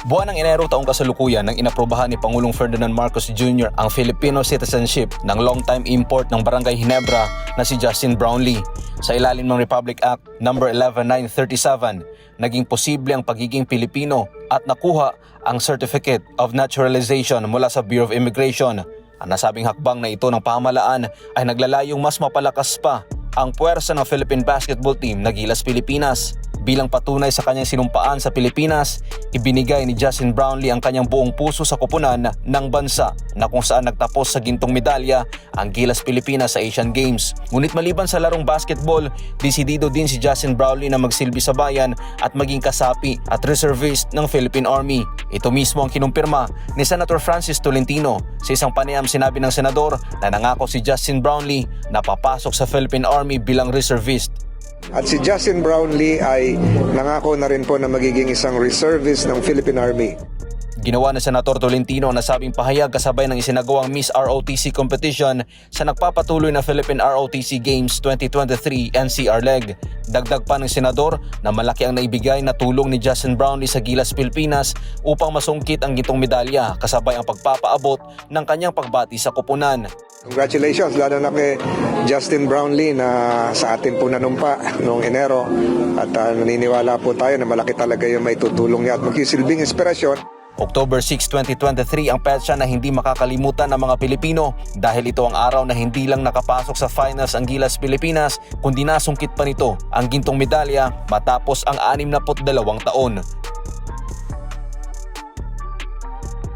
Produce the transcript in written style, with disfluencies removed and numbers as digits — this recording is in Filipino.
Buwan ng Enero taong kasalukuyan nang inaprobahan ni Pangulong Ferdinand Marcos Jr. ang Filipino citizenship ng long-time import ng Barangay Ginebra na si Justin Brownlee. Sa ilalim ng Republic Act No. 11937, naging posible ang pagiging Pilipino at nakuha ang Certificate of Naturalization mula sa Bureau of Immigration. Ang nasabing hakbang na ito ng pamahalaan ay naglalayong mas mapalakas pa ang puwersa ng Philippine basketball team na Gilas Pilipinas. Bilang patunay sa kanyang sinumpaan sa Pilipinas, ibinigay ni Justin Brownlee ang kanyang buong puso sa koponan ng bansa na kung saan nagtapos sa gintong medalya ang Gilas Pilipinas sa Asian Games. Ngunit maliban sa larong basketball, desidido din si Justin Brownlee na magsilbi sa bayan at maging kasapi at reservist ng Philippine Army. Ito mismo ang kinumpirma ni Senator Francis Tolentino. Sa isang panayam sinabi ng senador na nangako si Justin Brownlee na papasok sa Philippine Army bilang reservist. At si Justin Brownlee ay nangako na rin po na magiging isang reservist ng Philippine Army. Ginawa ni Senator Tolentino ang nasabing pahayag kasabay ng isinagawang Miss ROTC competition sa nagpapatuloy na Philippine ROTC Games 2023 NCR Leg. Dagdag pa ng senador na malaki ang naibigay na tulong ni Justin Brownlee sa Gilas Pilipinas upang masungkit ang gintong medalya kasabay ang pagpapaabot ng kanyang pagbati sa koponan. Congratulations lalo na kay Justin Brownlee na sa atin po nanumpa noong Enero at naniniwala po tayo na malaki talaga yung may tutulong niya at magsisilbing inspirasyon. October 6, 2023 ang petsa na hindi makakalimutan ng mga Pilipino dahil ito ang araw na hindi lang nakapasok sa finals ang Gilas Pilipinas kundi nasungkit pa nito ang gintong medalya matapos ang 62 taon.